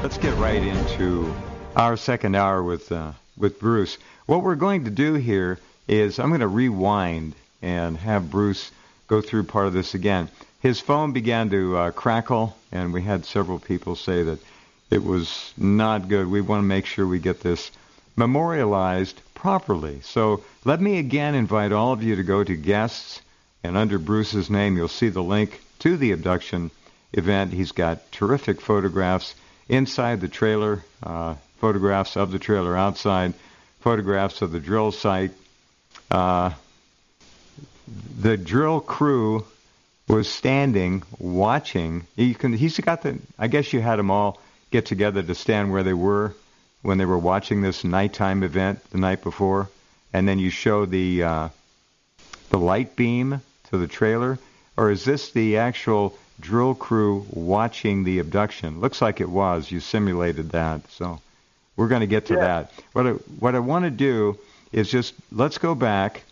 Let's get right into our second hour with Bruce. What we're going to do here is I'm going to rewind and have Bruce go through part of this again. His phone began to crackle, and we had several people say that it was not good. We want to make sure we get this memorialized properly. So let me again invite all of you to go to guests, and under Bruce's name you'll see the link to the abduction event. He's got terrific photographs inside the trailer, photographs of the trailer outside, photographs of the drill site. The drill crew was standing, watching. He's got the. I guess you had them all get together to stand where they were when they were watching this nighttime event the night before, and then you show the light beam to the trailer, or is this the actual drill crew watching the abduction? Looks like it was. You simulated that, so we're going to get to that. What I want to do is just let's go back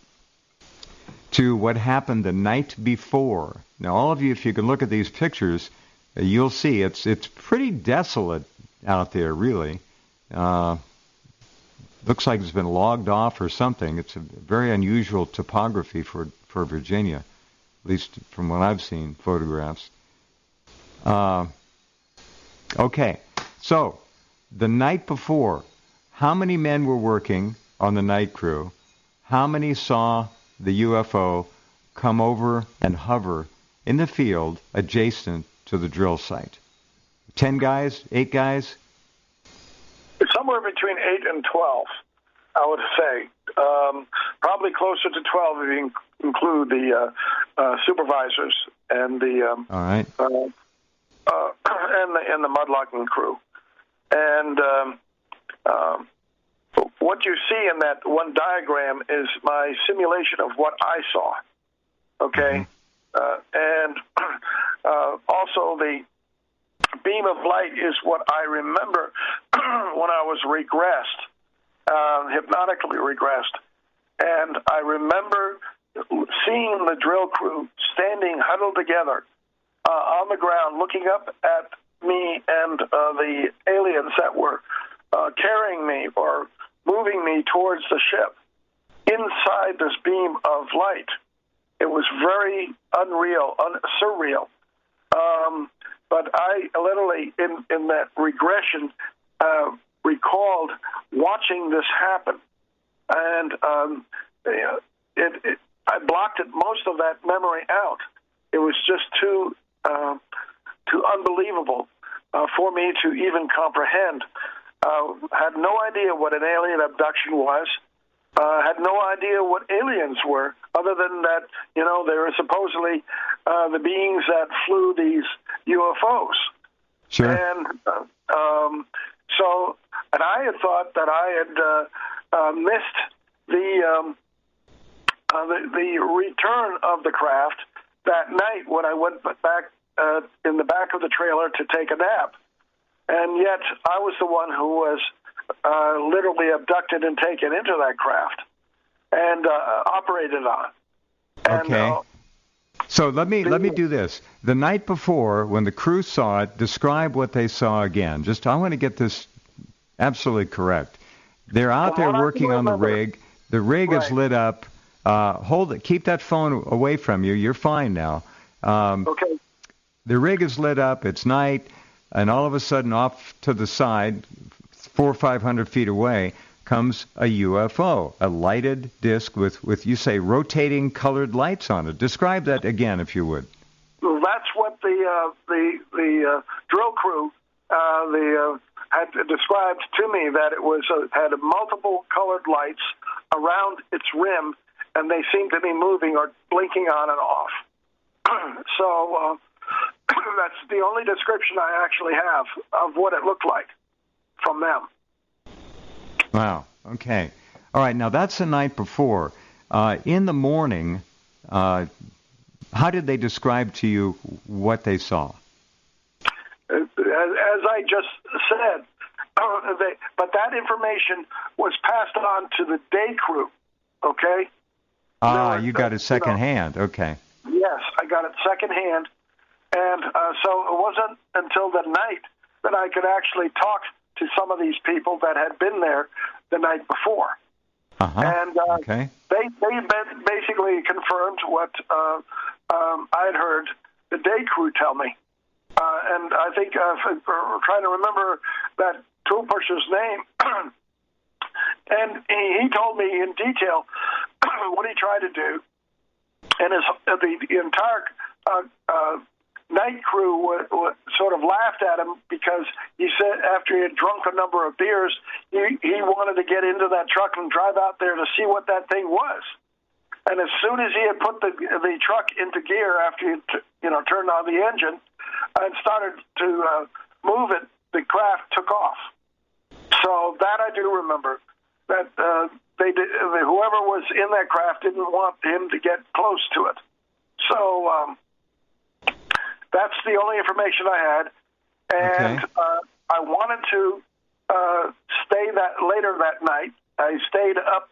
to what happened the night before. Now, all of you, if you can look at these pictures, you'll see it's pretty desolate out there, really. Looks like it's been logged off or something. It's a very unusual topography for Virginia, at least from what I've seen photographs. Okay, so the night before, how many men were working on the night crew? How many saw the UFO come over and hover in the field adjacent to the drill site? 10 guys? 8 guys? Somewhere between 8 and 12, I would say. Probably closer to 12 if you include the supervisors and the all right. And the mudlocking crew. And what you see in that one diagram is my simulation of what I saw. Okay? And also the beam of light is what I remember when I was regressed, hypnotically regressed. And I remember seeing the drill crew standing huddled together on the ground, looking up at me and the aliens that were carrying me or moving me towards the ship inside this beam of light. It was very unreal, surreal. But I literally, in that regression, recalled watching this happen. And I blocked most of that memory out. It was just too unbelievable for me to even comprehend. Had no idea what an alien abduction was. Had no idea what aliens were, other than that, they were supposedly the beings that flew these UFOs. Sure. And and I had thought that I had missed the return of the craft that night when I went back in the back of the trailer to take a nap. And yet I was the one who was literally abducted and taken into that craft and operated on. And, okay. So let me do this. The night before, when the crew saw it, describe what they saw again. I want to get this absolutely correct. They're out there working on the rig. The rig is lit up. Hold it. Keep that phone away from you. You're fine now. Okay. The rig is lit up. It's night, and all of a sudden, off to the side, 400 or 500 feet away, comes a UFO, a lighted disc with you say rotating colored lights on it. Describe that again, if you would. Well, that's what the drill crew had described to me, that it was had multiple colored lights around its rim, and they seemed to be moving or blinking on and off. So that's the only description I actually have of what it looked like from them. Wow. Okay. All right. Now, that's the night before. In the morning, how did they describe to you what they saw? As I just said, but that information was passed on to the day crew, okay? You got it secondhand. Okay. Yes, I got it secondhand. And so it wasn't until the night that I could actually talk to some of these people that had been there the night before. And okay. they basically confirmed what I had heard the day crew tell me. And I think I'm trying to remember that tool pusher's name. And he told me in detail what he tried to do. And the entire night crew sort of laughed at him because he said after he had drunk a number of beers, he wanted to get into that truck and drive out there to see what that thing was. And as soon as he had put the truck into gear after he turned on the engine and started to move it, the craft took off. So that I do remember, that whoever was in that craft didn't want him to get close to it. So that's the only information I had, and I wanted to stay that later that night. I stayed up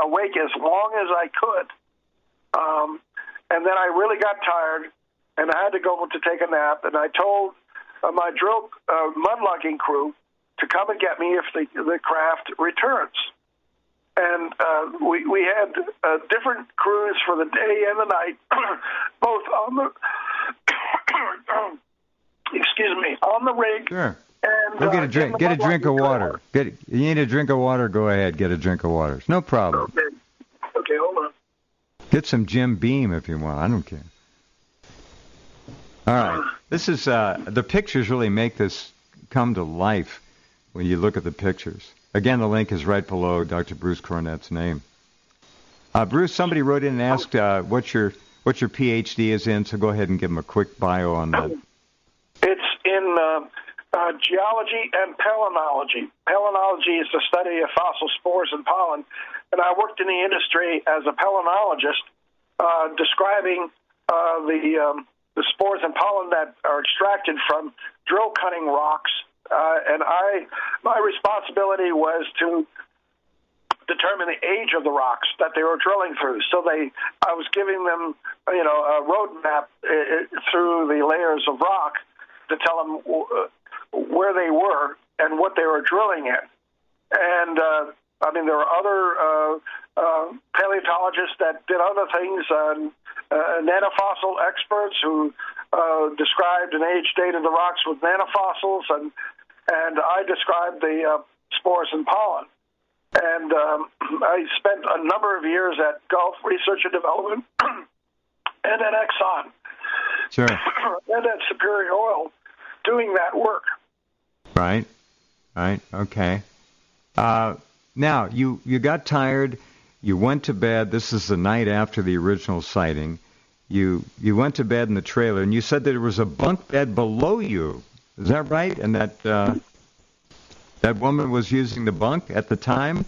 awake as long as I could, and then I really got tired, and I had to go to take a nap. And I told my drill mudlogging crew to come and get me if the craft returns. And we had different crews for the day and the night, both on the on the rig. Sure. And go get a drink. Get a drink of water. You need a drink of water. Go ahead. Get a drink of water. It's no problem. Okay, hold on. Get some Jim Beam if you want. I don't care. All right. This is the pictures really make this come to life when you look at the pictures. Again, the link is right below Dr. Bruce Cornet's name. Bruce, somebody wrote in and asked what your PhD is in, so go ahead and give him a quick bio on that. It's in geology and palynology. Palynology is the study of fossil spores and pollen, and I worked in the industry as a palynologist, describing the spores and pollen that are extracted from drill cutting rocks. And my responsibility was to determine the age of the rocks that they were drilling through. So I was giving them, a roadmap through the layers of rock to tell them where they were and what they were drilling in. And there were other paleontologists that did other things, nanofossil experts who described an age date of the rocks with nanofossils, and I described the spores and pollen. And I spent a number of years at Gulf Research and Development and at Exxon. Sure. And at Superior Oil doing that work. Right. Okay. Now, you got tired. You went to bed. This is the night after the original sighting. You went to bed in the trailer, and you said that there was a bunk bed below you. Is that right? And that that woman was using the bunk at the time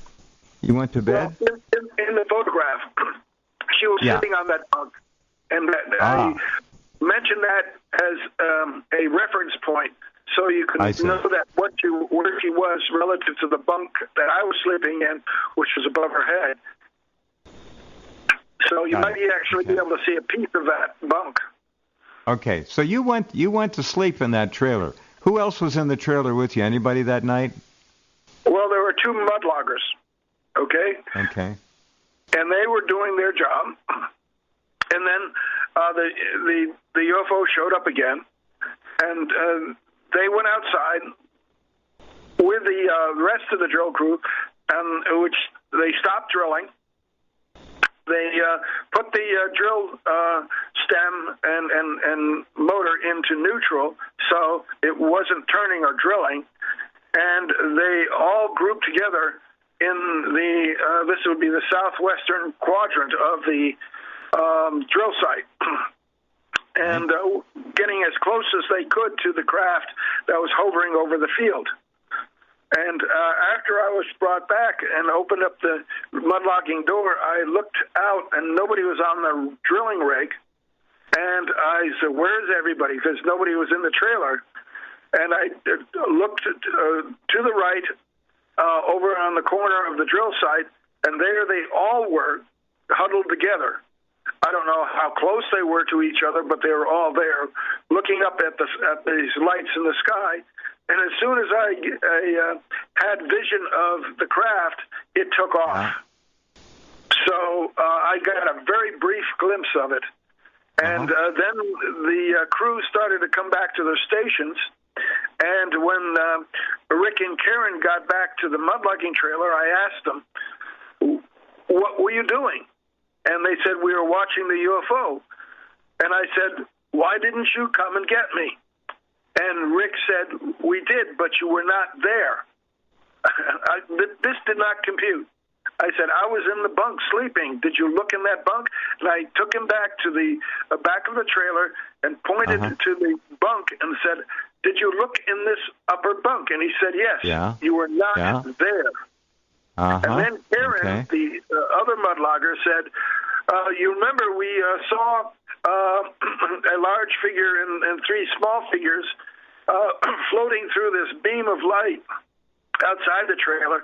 you went to bed? Well, in the photograph, she was sitting on that bunk. And I mentioned that as a reference point so you can know that where she was relative to the bunk that I was sleeping in, which was above her head. So you might actually be able to see a piece of that bunk. Okay, so you went to sleep in that trailer. Who else was in the trailer with you? Anybody that night? Well, there were two mudloggers, okay? Okay. And they were doing their job. And then the UFO showed up again, and they went outside with the rest of the drill crew, which they stopped drilling. They put the drill stem and motor into neutral, so it wasn't turning or drilling, and they all grouped together in this would be the southwestern quadrant of the drill site, and getting as close as they could to the craft that was hovering over the field. And after I was brought back and opened up the mudlogging door, I looked out, and nobody was on the drilling rig. And I said, "Where's everybody?" Because nobody was in the trailer. And I looked to the right over on the corner of the drill site, and there they all were huddled together. I don't know how close they were to each other, but they were all there, looking up at these lights in the sky. And as soon as I had vision of the craft, it took off. Uh-huh. So I got a very brief glimpse of it. And then the crew started to come back to their stations. And when Rick and Karen got back to the mudlugging trailer, I asked them, what were you doing? And they said, we were watching the UFO. And I said, why didn't you come and get me? And Rick said, we did, but you were not there. This did not compute. I said, I was in the bunk sleeping. Did you look in that bunk? And I took him back to the back of the trailer and pointed to the bunk and said, did you look in this upper bunk? And he said, yes. Yeah. You were not there. And then Karen, the other mudlogger, said, you remember we saw a large figure and three small figures floating through this beam of light outside the trailer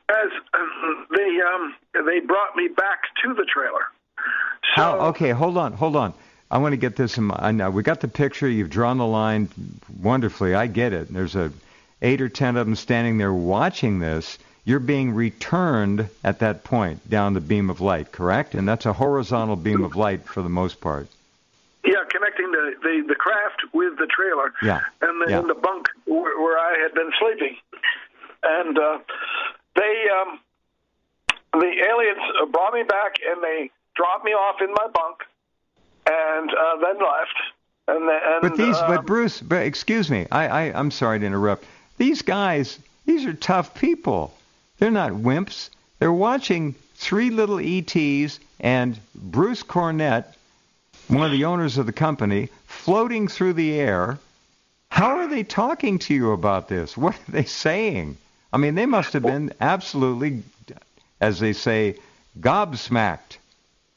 as they brought me back to the trailer. So, okay, hold on. I want to get this in mind. We got the picture. You've drawn the line wonderfully. I get it. There's 8 or 10 of them standing there watching this. You're being returned at that point down the beam of light, correct? And that's a horizontal beam of light for the most part. Yeah, connecting the craft with the trailer. Yeah. And in the bunk where I had been sleeping. And the aliens brought me back and they dropped me off in my bunk and then left. But Bruce, excuse me, I'm sorry to interrupt. These guys, these are tough people. They're not wimps. They're watching 3 little ETs and Bruce Cornet, one of the owners of the company, floating through the air. How are they talking to you about this? What are they saying? I mean, they must have been absolutely, as they say, gobsmacked.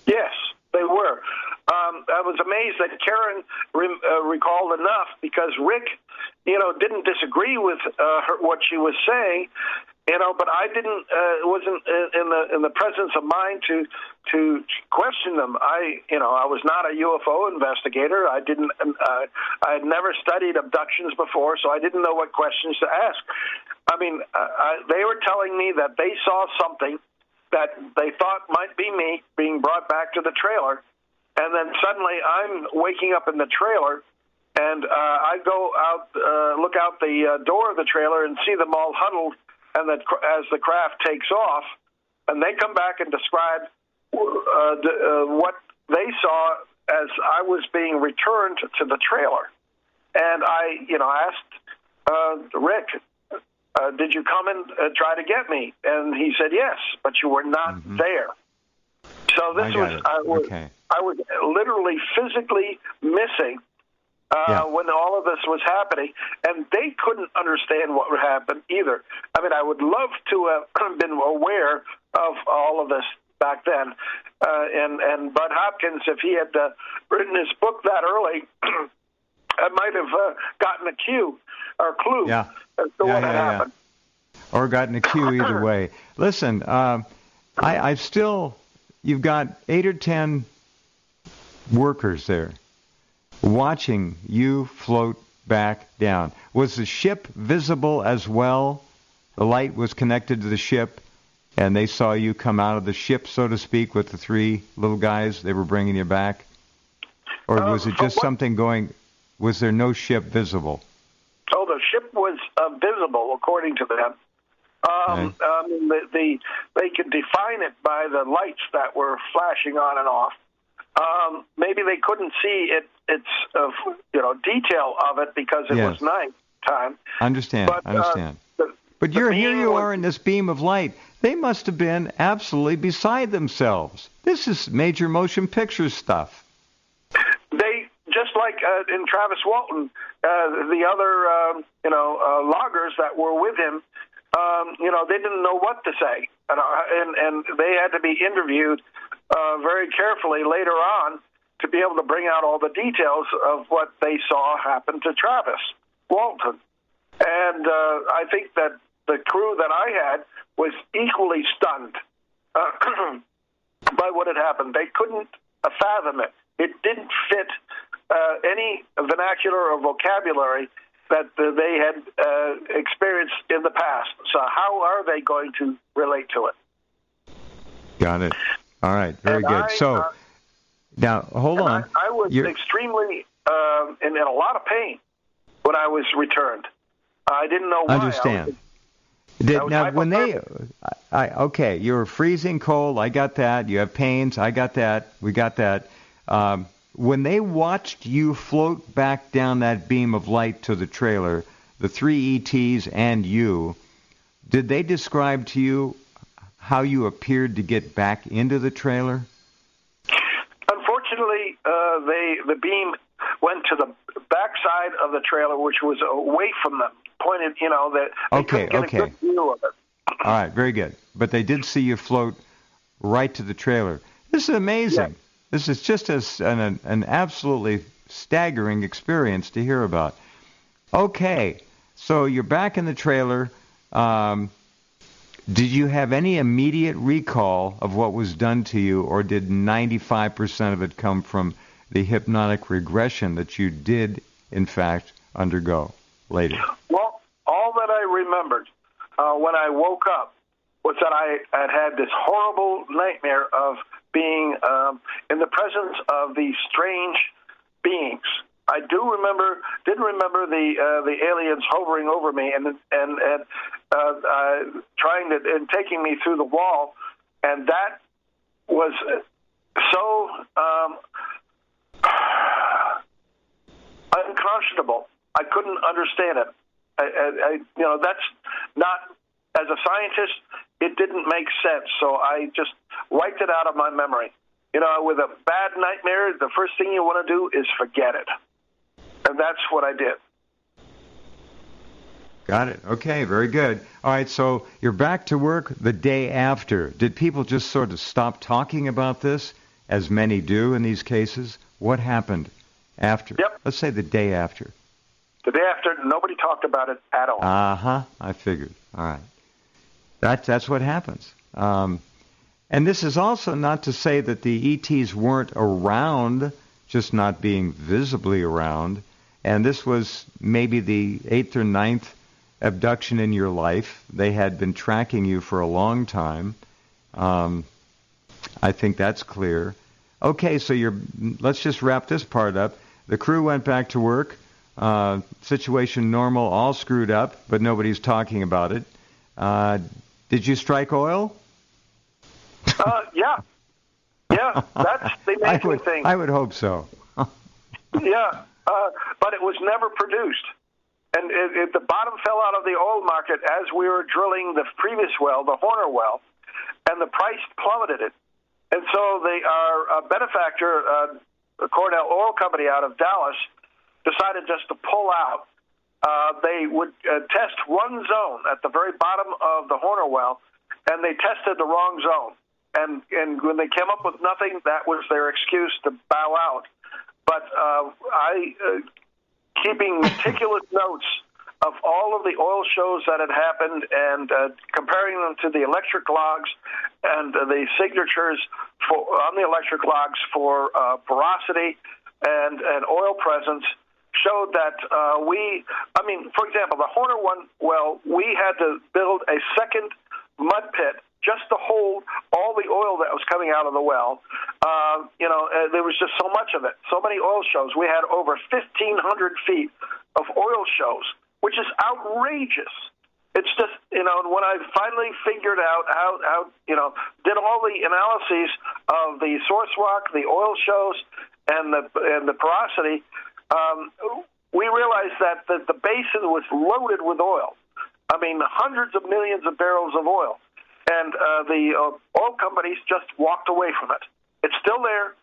Yes, they were. I was amazed that Karen recalled enough because Rick, didn't disagree with what she was saying, but I didn't. Wasn't in the presence of mind to question them. I was not a UFO investigator. I didn't. I had never studied abductions before, so I didn't know what questions to ask. I mean, they were telling me that they saw something that they thought might be me being brought back to the trailer. And then suddenly I'm waking up in the trailer, and I go out, look out the door of the trailer and see them all huddled and as the craft takes off. And they come back and describe what they saw as I was being returned to the trailer. And I asked Rick, did you come and try to get me? And he said, yes, but you were not there. So this I was literally physically missing when all of this was happening, and they couldn't understand what would happen either. I mean, I would love to have been aware of all of this back then. And Bud Hopkins, if he had written his book that early, I might have gotten a clue as to what had happened. Or gotten a cue either way. Listen, I've still... You've got 8 or 10 workers there watching you float back down. Was the ship visible as well? The light was connected to the ship, and they saw you come out of the ship, so to speak, with the 3 little guys. They were bringing you back? Or was it just something going... Was there no ship visible? Oh, the ship was visible, according to them. They could define it by the lights that were flashing on and off. Maybe they couldn't see its detail of it because it was night time. Understand. But here you are in this beam of light. They must have been absolutely beside themselves. This is major motion picture stuff. They, just like in Travis Walton, the other loggers that were with him, they didn't know what to say, and they had to be interviewed very carefully later on to be able to bring out all the details of what they saw happen to Travis Walton. And I think that the crew that I had was equally stunned by what had happened. They couldn't fathom it. It didn't fit any vernacular or vocabulary that they had experienced in the past. So how are they going to relate to it? Got it. All right. Very good. Now, hold on. I was extremely in a lot of pain when I was returned. I didn't know why. Understand. Okay, you were freezing cold. I got that. You have pains. I got that. We got that. When they watched you float back down that beam of light to the trailer, the three ETs and you, did they describe to you how you appeared to get back into the trailer? Unfortunately, the beam went to the backside of the trailer, which was away from them, pointed, that they couldn't get a good view of it. All right, very good. But they did see you float right to the trailer. This is amazing. Yeah. This is just an absolutely staggering experience to hear about. Okay, so you're back in the trailer. Did you have any immediate recall of what was done to you, or did 95% of it come from the hypnotic regression that you did, in fact, undergo later? Well, all that I remembered when I woke up was that I had this horrible nightmare of being in the presence of these strange beings. I did remember the aliens hovering over me and trying to and taking me through the wall, and that was so unconscionable. I couldn't understand it. That's not, as a scientist, it didn't make sense. So I just wiped it out of my memory. With a bad nightmare, the first thing you want to do is forget it. And that's what I did. Got it. Okay, very good. All right, so you're back to work the day after. Did people just sort of stop talking about this, as many do in these cases? What happened after? Yep. Let's say the day after. The day after, nobody talked about it at all. Uh-huh. I figured. All right. That's what happens. And this is also not to say that the ETs weren't around, just not being visibly around. And this was maybe the 8th or 9th abduction in your life. They had been tracking you for a long time. I think that's clear. Okay, so let's just wrap this part up. The crew went back to work. Situation normal, all screwed up, but nobody's talking about it. Did you strike oil? Yeah. Yeah, that's the amazing thing. I would hope so. Yeah, but it was never produced. And the bottom fell out of the oil market as we were drilling the previous well, the Horner well, and the price plummeted it. And so our benefactor, Cornet Oil Company out of Dallas, decided just to pull out. They would test one zone at the very bottom of the Horner well, and they tested the wrong zone. And when they came up with nothing, that was their excuse to bow out. But keeping meticulous notes of all of the oil shows that had happened and comparing them to the electric logs and the signatures on the electric logs for porosity and oil presence showed that for example, the Horner one well, we had to build a second mud pit just to hold all the oil that was coming out of the well. There was just so much of it, so many oil shows. We had over 1,500 feet of oil shows, which is outrageous. It's just, when I finally figured out how did all the analyses of the source rock, the oil shows, and the porosity, we realized that the basin was loaded with oil. I mean, hundreds of millions of barrels of oil. And the oil companies just walked away from it. It's still there,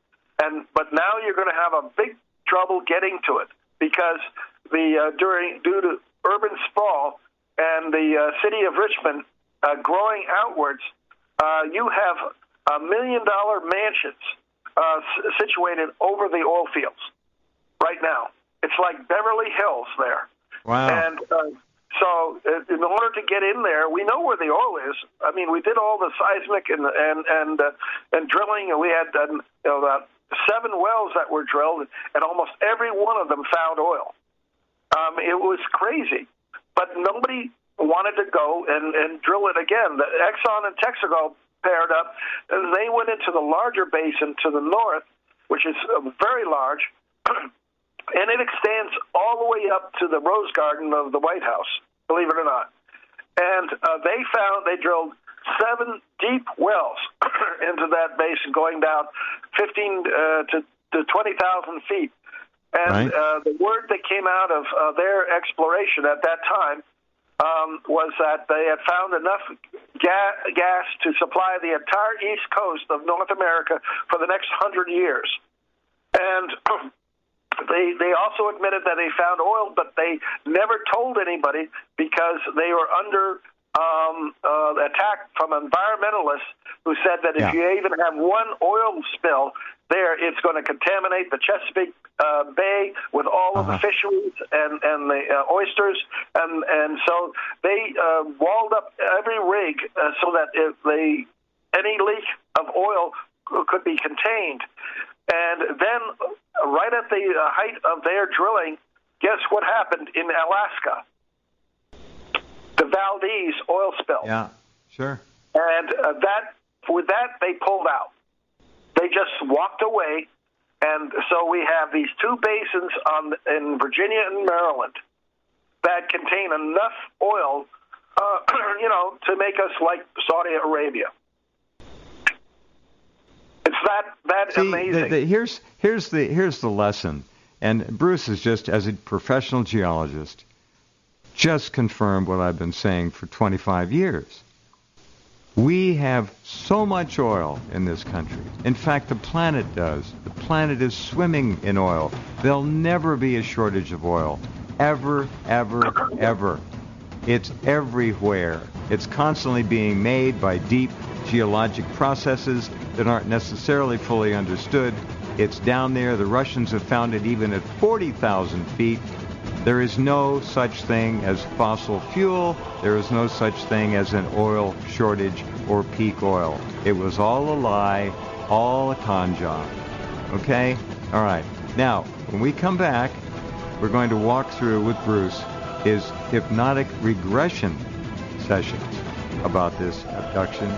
but now you're going to have a big trouble getting to it because due to urban sprawl and the city of Richmond growing outwards, you have $1 million mansions situated over the oil fields right now. It's like Beverly Hills there. Wow. And so in order to get in there, we know where the oil is. I mean, we did all the seismic and drilling, and we had about 7 wells that were drilled, and almost every one of them found oil. It was crazy, but nobody wanted to go and drill it again. The Exxon and Texaco paired up, and they went into the larger basin to the north, which is very large, and it extends all the way up to the Rose Garden of the White House, believe it or not. And they drilled 7 deep wells into that basin, going down 15 to 20,000 feet. And right. The word that came out of their exploration at that time was that they had found enough gas to supply the entire east coast of North America for the next 100 years. And they also admitted that they found oil, but they never told anybody because they were under attack from environmentalists who said that if you even have one oil spill there, it's going to contaminate the Chesapeake Bay with all of the fisheries and the oysters, and so they walled up every rig so that any leak of oil could be contained. And then, right at the height of their drilling, guess what happened in Alaska? The Valdez oil spill. Yeah, sure. And with that, they pulled out. They just walked away, and so we have these 2 basins in Virginia and Maryland that contain enough oil, to make us like Saudi Arabia. It's that See, amazing. Here's the lesson, and Bruce is just, as a professional geologist, just confirmed what I've been saying for 25 years. We have so much oil in this country. In fact, the planet does. The planet is swimming in oil. There'll never be a shortage of oil. Ever, ever, ever. It's everywhere. It's constantly being made by deep geologic processes that aren't necessarily fully understood. It's down there. The Russians have found it even at 40,000 feet. There is no such thing as fossil fuel. There is no such thing as an oil shortage or peak oil. It was all a lie, all a con job. Okay? All right. Now, when we come back, we're going to walk through with Bruce his hypnotic regression sessions about this abduction,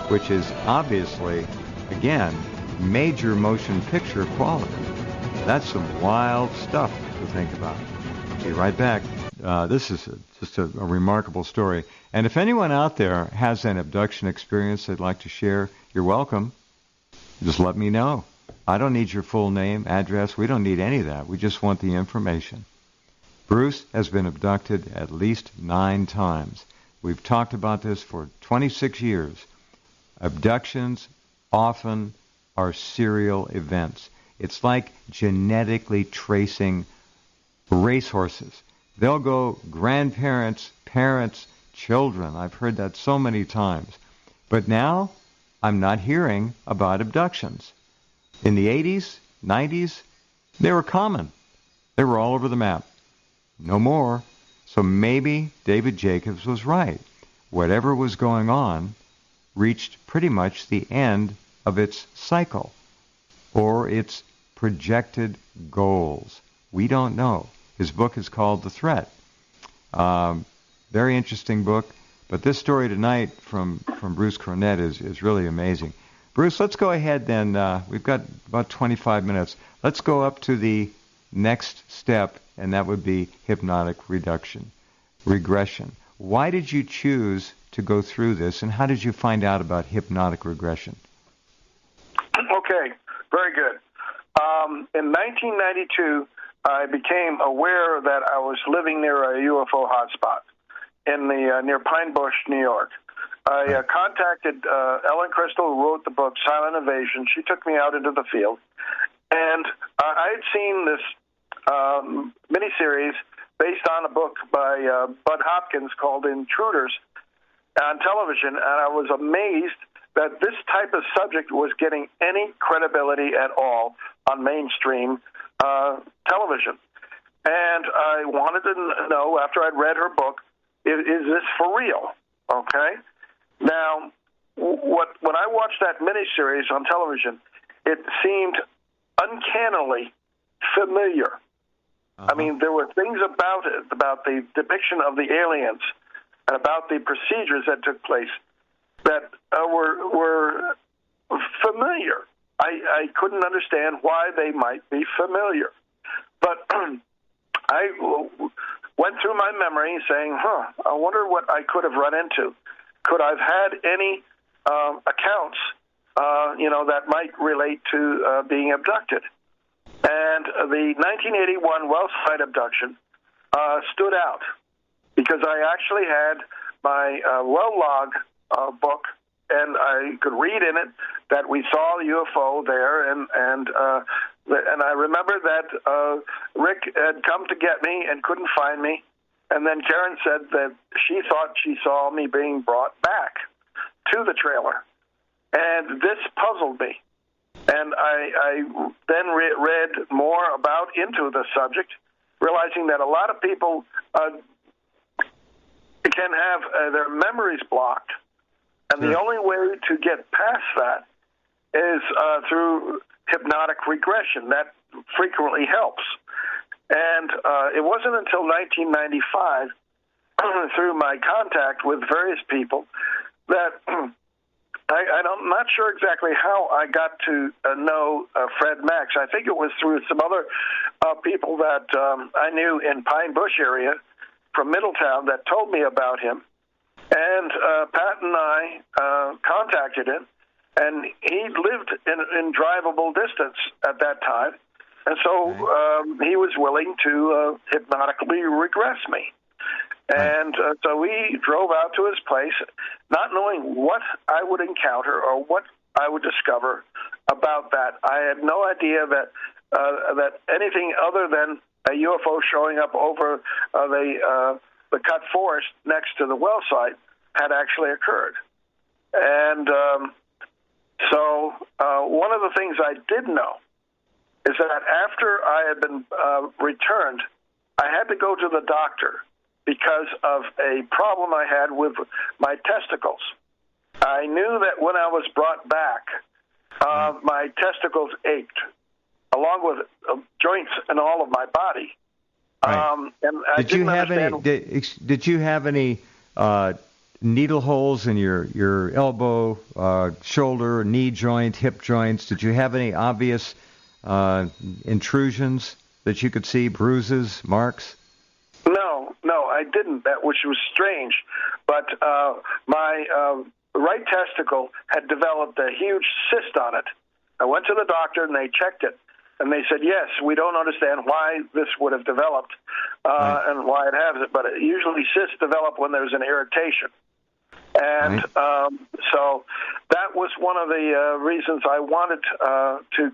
which is obviously, again, major motion picture quality. That's some wild stuff to think about. Be right back. This is just a remarkable story. And if anyone out there has an abduction experience they'd like to share, you're welcome. Just let me know. I don't need your full name, address. We don't need any of that. We just want the information. Bruce has been abducted at least 9 times. We've talked about this for 26 years. Abductions often are serial events. It's like genetically tracing racehorses. They'll go grandparents, parents, children. I've heard that so many times. But now, I'm not hearing about abductions. In the 80s, 90s, they were common. They were all over the map. No more. So maybe David Jacobs was right. Whatever was going on reached pretty much the end of its cycle or its projected goals. We don't know. His book is called The Threat. Very interesting book. But this story tonight from Bruce Cornet is really amazing. Bruce, let's go ahead then. We've got about 25 minutes. Let's go up to the next step, and that would be hypnotic regression. Why did you choose to go through this, and how did you find out about hypnotic regression? Okay, very good. In 1992, I became aware that I was living near a UFO hotspot in the near Pine Bush, New York. I contacted Ellen Crystal, who wrote the book Silent Invasion. She took me out into the field, and I had seen this miniseries based on a book by Bud Hopkins called Intruders on television, and I was amazed that this type of subject was getting any credibility at all on mainstream television. And I wanted to know, after I'd read her book, is this for real? Okay? Now, when I watched that miniseries on television, it seemed uncannily familiar. I mean, there were things about it, about the depiction of the aliens and about the procedures that took place that were familiar. I couldn't understand why they might be familiar. But I went through my memory saying, I wonder what I could have run into. Could I have had any accounts, that might relate to being abducted? And the 1981 well site abduction stood out because I actually had my well log book, and I could read in it that we saw a UFO there, and I remember that Rick had come to get me and couldn't find me, and then Karen said that she thought she saw me being brought back to the trailer, and this puzzled me. And I then read more into the subject, realizing that a lot of people can have their memories blocked, and the only way to get past that is through hypnotic regression. That frequently helps. And it wasn't until 1995, through my contact with various people, that I'm not sure exactly how I got to know Fred Max. I think it was through some other people that I knew in Pine Bush area from Middletown that told me about him. And Pat and I contacted him, and he lived in drivable distance at that time. And so he was willing to hypnotically regress me. And so we drove out to his place, not knowing what I would encounter or what I would discover about that. I had no idea that anything other than a UFO showing up over the cut forest next to the well site had actually occurred. And so one of the things I did know is that after I had been returned, I had to go to the doctor because of a problem I had with my testicles. I knew that when I was brought back, my testicles ached, along with joints in all of my body. Right. And I didn't understand. Did you have any needle holes in your elbow, shoulder, knee joint, hip joints? Did you have any obvious intrusions that you could see, bruises, marks? No, I didn't, which was strange. But my right testicle had developed a huge cyst on it. I went to the doctor, and they checked it. And they said, yes, we don't understand why this would have developed and why it has it, but usually cysts develop when there's an irritation. And so that was one of the reasons I wanted to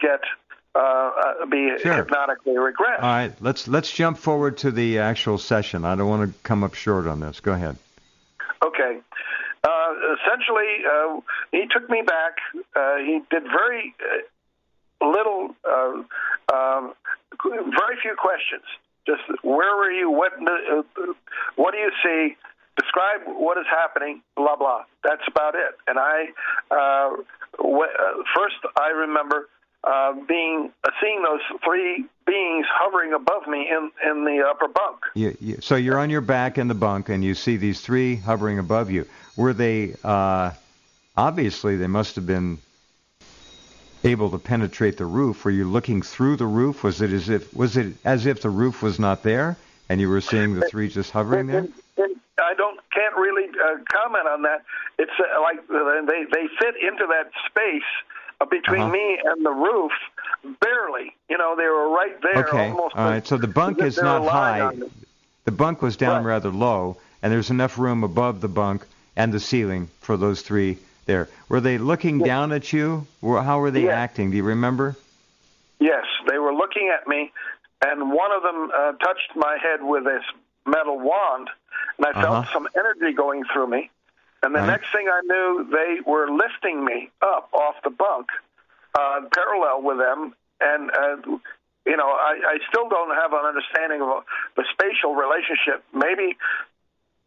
be hypnotically regressed. All right, let's jump forward to the actual session. I don't want to come up short on this. Go ahead. Okay. Essentially, he took me back. He did very little, very few questions. Just where were you? What do you see? Describe what is happening. Blah blah. That's about it. And first I remember seeing those three beings hovering above me in the upper bunk. So you're on your back in the bunk, and you see these three hovering above you. Were they obviously they must have been able to penetrate the roof? Were you looking through the roof? Was it as if the roof was not there, and you were seeing the three just hovering there? I can't really comment on that. It's like they fit into that space between me and the roof, barely. They were right there. Okay. Almost. All right. So the bunk is not high. The bunk was down rather low, and there's enough room above the bunk and the ceiling for those three there. Were they looking down at you? How were they acting? Do you remember? Yes, they were looking at me, and one of them touched my head with this metal wand, and I felt some energy going through me. And the next thing I knew, they were lifting me up off the bunk, parallel with them. And, I still don't have an understanding of the spatial relationship. Maybe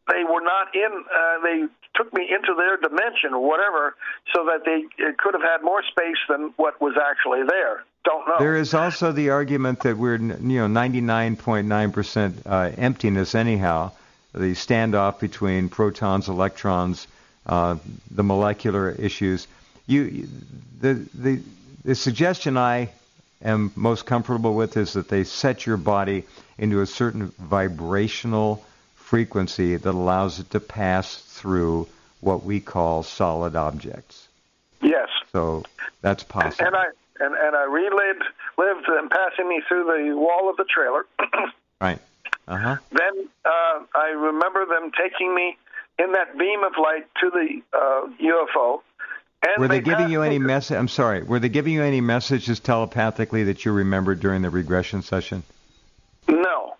they were not they took me into their dimension or whatever, so that they could have had more space than what was actually there. don't know. There is also the argument that we're 99.9% emptiness anyhow. The standoff between protons, electrons, the molecular issues. The suggestion I am most comfortable with is that they set your body into a certain vibrational frequency that allows it to pass through what we call solid objects. Yes. So that's possible. And I relived them passing me through the wall of the trailer. Right. Uh-huh. Then I remember them taking me in that beam of light to the UFO. And were they giving you any message? I'm sorry. Were they giving you any messages telepathically that you remembered during the regression session? No.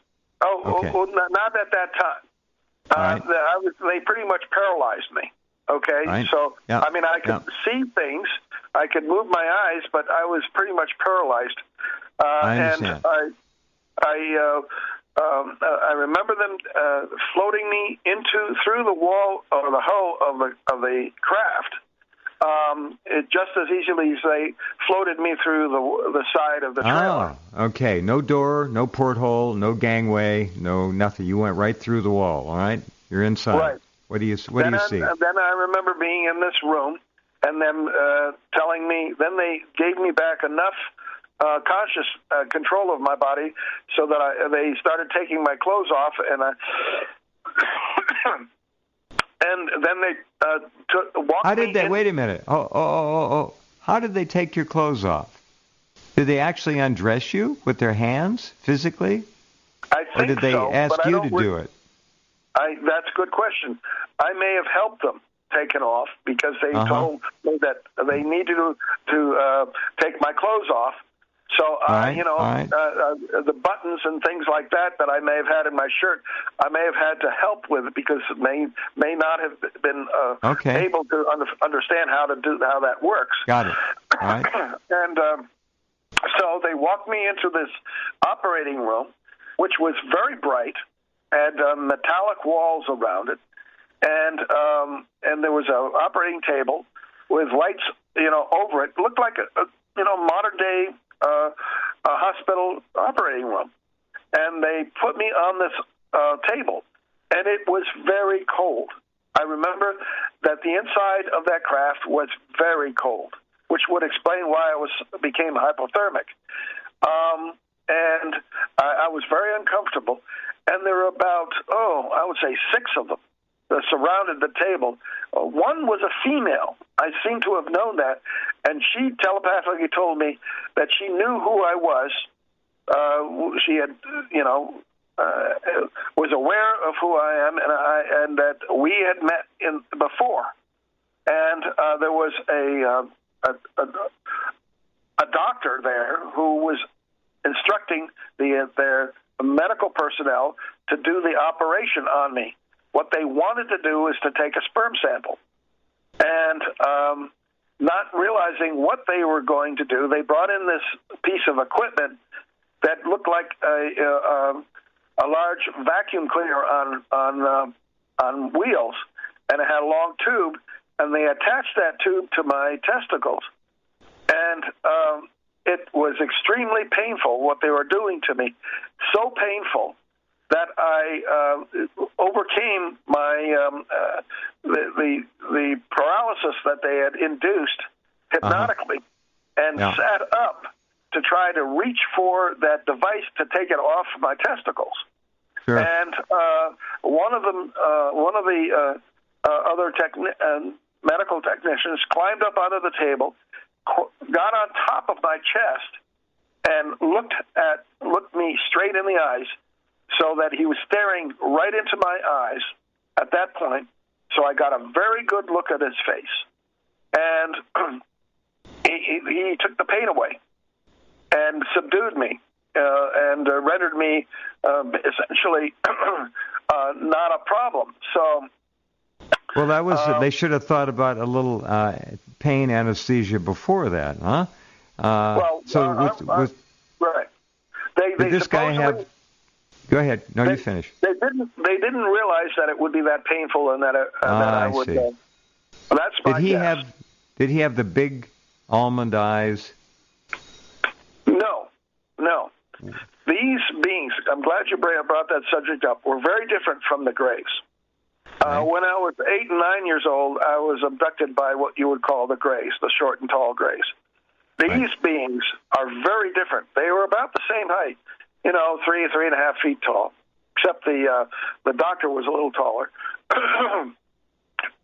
Okay. Well, not at that time. Right. They pretty much paralyzed me. Okay. Right. So yeah. I mean, I could see things. I could move my eyes, but I was pretty much paralyzed. I understand. And I remember them floating me through the wall or the hull of the craft. Just as easily as they floated me through the side of the trailer. Oh, okay. No door, no porthole, no gangway, no nothing. You went right through the wall. All right, you're inside. Right. What do you see? Then I remember being in this room and them telling me. Then they gave me back enough conscious control of my body so that they started taking my clothes off and and then they walked How did me they? in. Wait a minute. Oh. How did they take your clothes off? Did they actually undress you with their hands physically? I think or did they so, ask but you to do it? That's a good question. I may have helped them take it off because they told me that they needed to take my clothes off. So, the buttons and things like that I may have had in my shirt, I may have had to help with because it may not have been able to understand how that works. Got it. All right. And so they walked me into this operating room, which was very bright, had metallic walls around it, and there was an operating table with lights, over it. It looked like a modern day a hospital operating room, and they put me on this table, and it was very cold. I remember that the inside of that craft was very cold, which would explain why I became hypothermic. And I was very uncomfortable, and there were about, I would say 6 of them that surrounded the table. One was a female. I seem to have known that, and she telepathically told me that she knew who I was. She had, was aware of who I am, and that we had met before. And there was a doctor there who was instructing their medical personnel to do the operation on me. What they wanted to do is to take a sperm sample. And not realizing what they were going to do, they brought in this piece of equipment that looked like a large vacuum cleaner on wheels, and it had a long tube, and they attached that tube to my testicles. And it was extremely painful what they were doing to me, so painful that I overcame my the paralysis that they had induced hypnotically, and sat up to try to reach for that device to take it off my testicles. Sure. And one of the other medical technicians climbed up onto the table, got on top of my chest, and looked me straight in the eyes, so that he was staring right into my eyes at that point. So I got a very good look at his face, and he took the pain away and subdued me and rendered me essentially not a problem. So, well, that was they should have thought about a little pain anesthesia before that, huh? Right. Did this guy have? Go ahead. No, you finish. They didn't realize that it would be that painful, and that I would. See. That's my guess. Did he have the big almond eyes? These beings, I'm glad you brought that subject up, were very different from the Greys. When I was 8 and 9 years old, I was abducted by what you would call the Greys, the short and tall Greys. These beings are very different. They were about the same height, 3.5 feet tall, except the doctor was a little taller.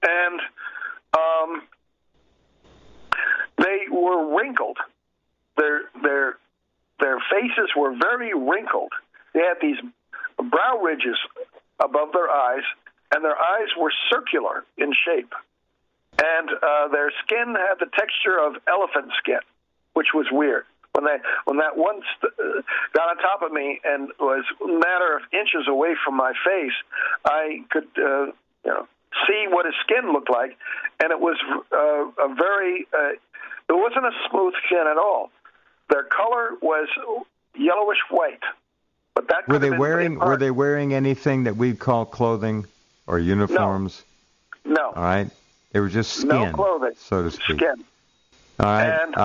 And they were wrinkled. Their faces were very wrinkled. They had these brow ridges above their eyes, and their eyes were circular in shape. And their skin had the texture of elephant skin, which was weird. When that one got on top of me and was a matter of inches away from my face, I could see what his skin looked like, and it was it wasn't a smooth skin at all. Their color was yellowish white. But that were they wearing anything that we'd call clothing or uniforms? No. All right. They were just skin, no clothing, so to speak. Skin. All right. And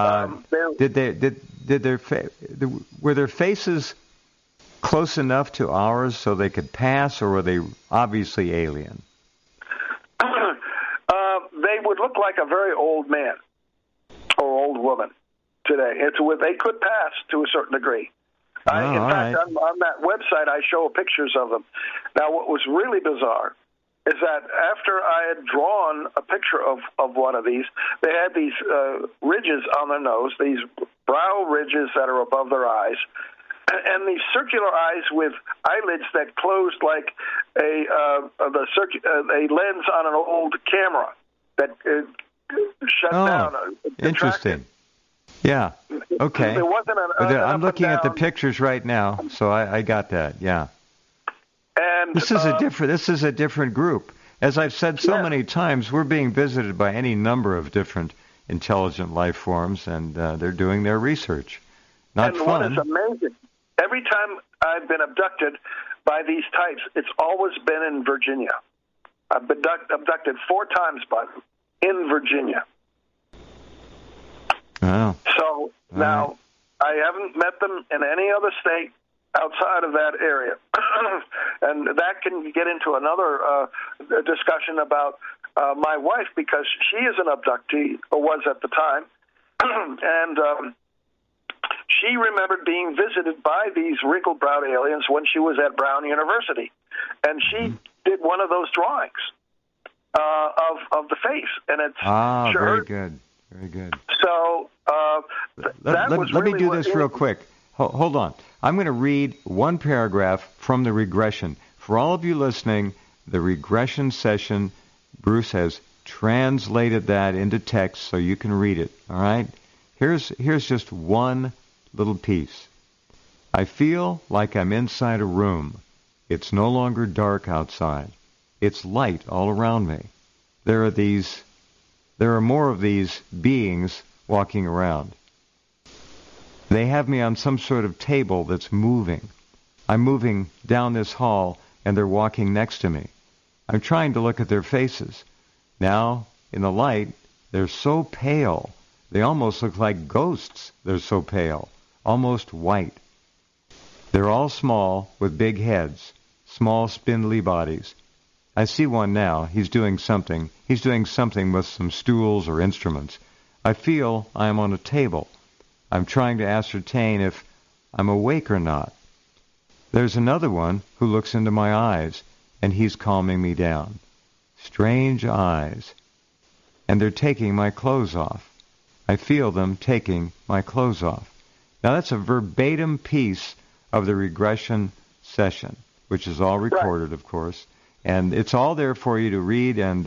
were their faces close enough to ours so they could pass, or were they obviously alien? They would look like a very old man or old woman today. They could pass to a certain degree. In fact, on that website, I show pictures of them. Now, what was really bizarre is that after I had drawn a picture of one of these, they had these ridges on their nose, these brow ridges that are above their eyes, and these circular eyes with eyelids that closed like a lens on an old camera that shut down. Interesting. Yeah. Okay. There wasn't I'm looking at the pictures right now, so I got that. Yeah. And this is a different group. As I've said so many times, we're being visited by any number of different intelligent life forms, and they're doing their research. Not fun. What is amazing, every time I've been abducted by these types, it's always been in Virginia. I've been abducted 4 times by them in Virginia. Oh. So now I haven't met them in any other state outside of that area. And that can get into another discussion about my wife, because she is an abductee, or was at the time. And she remembered being visited by these wrinkled-browed aliens when she was at Brown University. And she did one of those drawings of the face. And it's very good. Very good. So let me do this real quick. Hold on. I'm going to read one paragraph from the regression. For all of you listening, the regression session, Bruce has translated that into text so you can read it. All right? Here's just one little piece. I feel like I'm inside a room. It's no longer dark outside. It's light all around me. There are more of these beings walking around. They have me on some sort of table that's moving. I'm moving down this hall, and they're walking next to me. I'm trying to look at their faces. Now, in the light, they're so pale. They almost look like ghosts. They're so pale, almost white. They're all small, with big heads, small spindly bodies. I see one now. He's doing something. He's doing something with some stools or instruments. I feel I am on a table. I'm trying to ascertain if I'm awake or not. There's another one who looks into my eyes, and he's calming me down. Strange eyes. And they're taking my clothes off. I feel them taking my clothes off. Now that's a verbatim piece of the regression session, which is all recorded, of course. And it's all there for you to read and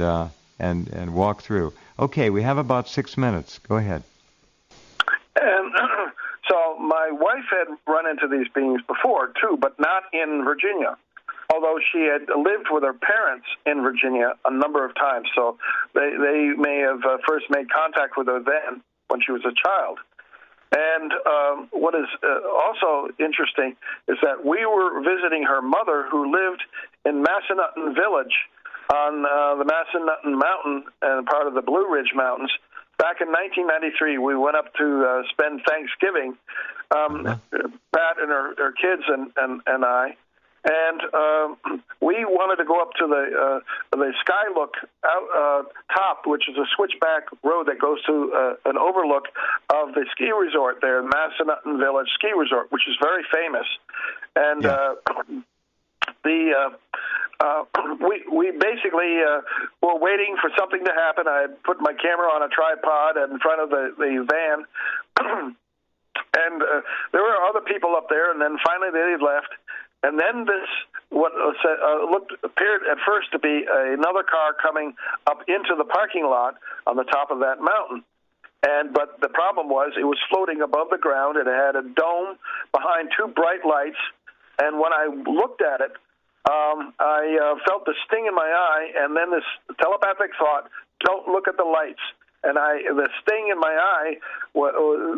walk through. Okay, we have about 6 minutes. Go ahead. And so my wife had run into these beings before, too, but not in Virginia, although she had lived with her parents in Virginia a number of times. So they may have first made contact with her then when she was a child. And what is also interesting is that we were visiting her mother, who lived in Massanutten Village on the Massanutten Mountain and part of the Blue Ridge Mountains, back in 1993, we went up to spend Thanksgiving, Pat and her kids and I, and we wanted to go up to the Skylook out top, which is a switchback road that goes to an overlook of the ski resort there, Massanutten Village Ski Resort, which is very famous. And we basically were waiting for something to happen. I had put my camera on a tripod in front of the van, and there were other people up there, and then finally they left. And then this, what appeared at first to be another car coming up into the parking lot on the top of that mountain. But the problem was it was floating above the ground. It had a dome behind two bright lights. And when I looked at it, I felt the sting in my eye, and then this telepathic thought, don't look at the lights. And the sting in my eye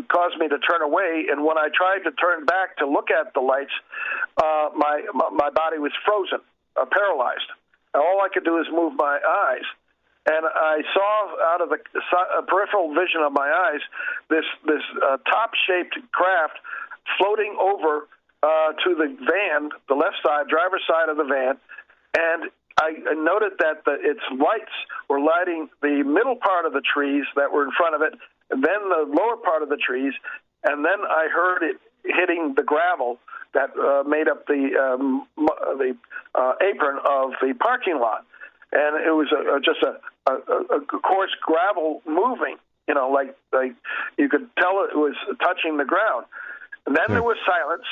caused me to turn away. And when I tried to turn back to look at the lights, my body was frozen, paralyzed. And all I could do is move my eyes. And I saw out of the peripheral vision of my eyes this top-shaped craft floating over to the van, the left side, driver's side of the van, and I noted that its lights were lighting the middle part of the trees that were in front of it, and then the lower part of the trees, and then I heard it hitting the gravel that made up the apron of the parking lot, and it was just a coarse gravel moving, like you could tell it was touching the ground. And then there was silence,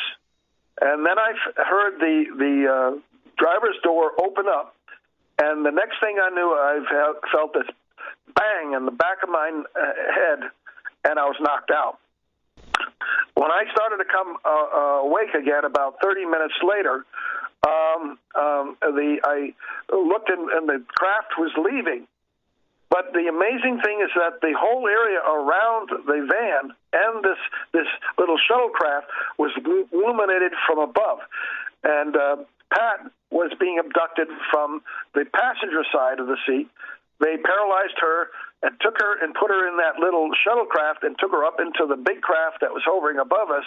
and then I heard the driver's door open up. And the next thing I knew, I felt this bang in the back of my head, and I was knocked out. When I started to come awake again about 30 minutes later, I looked and the craft was leaving. But the amazing thing is that the whole area around the van and this little shuttlecraft was illuminated from above. And Pat was being abducted from the passenger side of the seat. They paralyzed her and took her and put her in that little shuttlecraft and took her up into the big craft that was hovering above us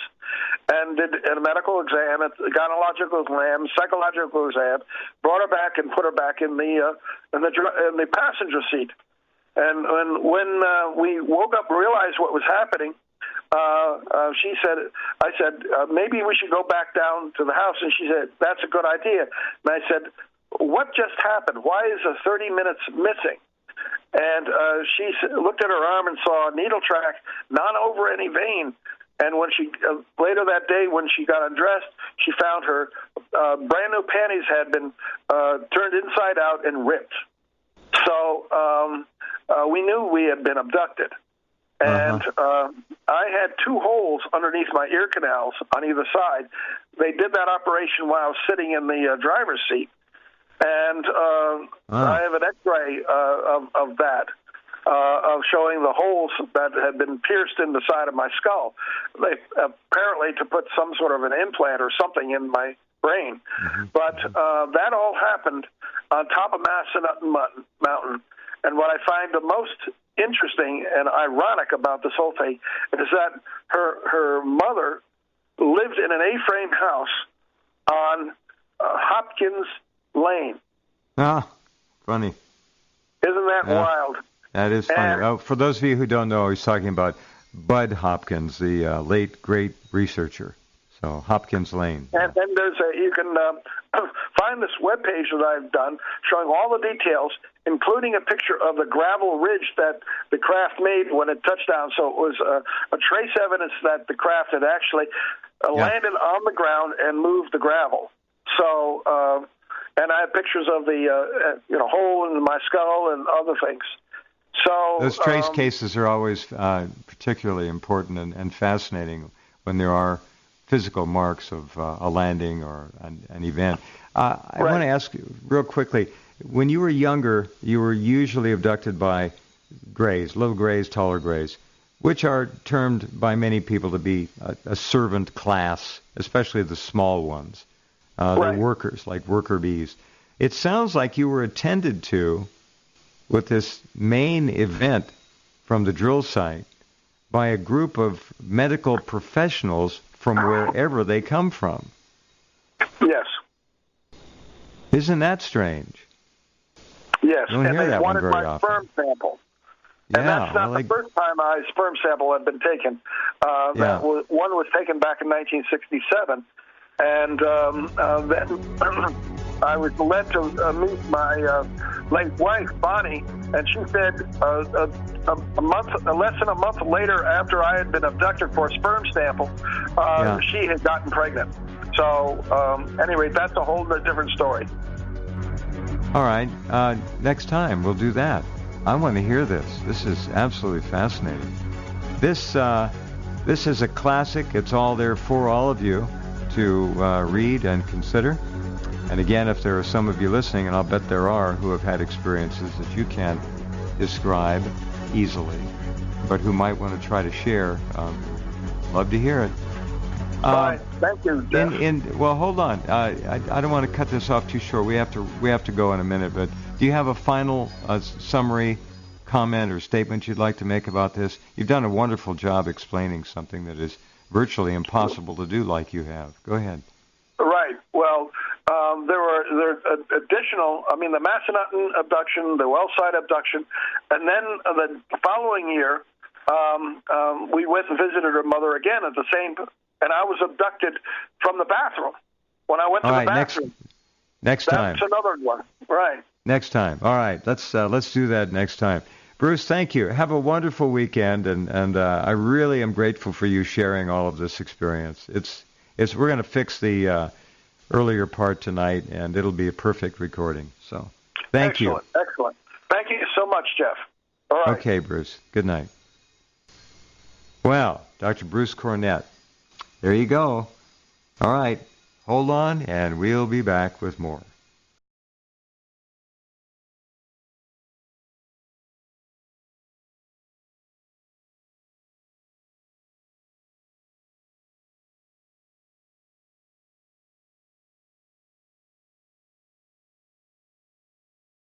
and did a medical exam, a gynecological exam, psychological exam, brought her back and put her back in the passenger seat. And when we woke up and realized what was happening, I said, maybe we should go back down to the house. And she said, that's a good idea. And I said, what just happened? Why is 30 minutes missing? And she looked at her arm and saw a needle track not over any vein. And when she later that day, when she got undressed, she found her brand new panties had been turned inside out and ripped. So we knew we had been abducted. And I had two holes underneath my ear canals on either side. They did that operation while I was sitting in the driver's seat. And I have an X-ray of that, of showing the holes that had been pierced in the side of my skull. They apparently to put some sort of an implant or something in my brain. But that all happened on top of Massanutten Mountain. And what I find the most interesting and ironic about this whole thing is that her mother lived in an A-frame house on Hopkins Lane. Ah, funny. Isn't that wild? That is funny. For those of you who don't know, he's talking about Bud Hopkins, the late great researcher. So Hopkins Lane. And then you can find this webpage that I've done showing all the details, including a picture of the gravel ridge that the craft made when it touched down. So it was a trace evidence that the craft had actually landed on the ground and moved the gravel. So, and I have pictures of the hole in my skull and other things. So those trace cases are always particularly important and fascinating when there are physical marks of a landing or an event. I want to ask you real quickly, when you were younger, you were usually abducted by grays, little grays, taller grays, which are termed by many people to be a servant class, especially the small ones. They're workers, like worker bees. It sounds like you were attended to with this main event from the drill site by a group of medical professionals from wherever they come from. Yes. Isn't that strange? Yes, You don't and hear they that one wanted very my often. sperm sample. Yeah, And that's not the first time my sperm sample had been taken. One was taken back in 1967, and then I was led to meet my late wife, Bonnie, and she said less than a month later, after I had been abducted for a sperm sample, she had gotten pregnant. So, anyway, that's a whole different story. All right. Next time we'll do that. I want to hear this. This is absolutely fascinating. This is a classic. It's all there for all of you to read and consider. And again, if there are some of you listening, and I'll bet there are, who have had experiences that you can't describe easily, but who might want to try to share, love to hear it. All right. Thank you, Jeff. Well, hold on. I don't want to cut this off too short. We have to go in a minute. But do you have a final summary, comment, or statement you'd like to make about this? You've done a wonderful job explaining something that is virtually impossible to do, like you have. Go ahead. Right. Well, there were additional. I mean, the Massanutten abduction, the Wellside abduction, and then the following year, we went and visited her mother again at the same. And I was abducted from the bathroom. When I went to the bathroom. Next time. That's another one. Right. Next time. All right. Let's do that next time. Bruce, thank you. Have a wonderful weekend, and I really am grateful for you sharing all of this experience. We're going to fix the earlier part tonight, and it'll be a perfect recording. So, thank you. Excellent. Thank you so much, Jeff. All right. Okay, Bruce. Good night. Well, Dr. Bruce Cornet. There you go. All right. Hold on, and we'll be back with more.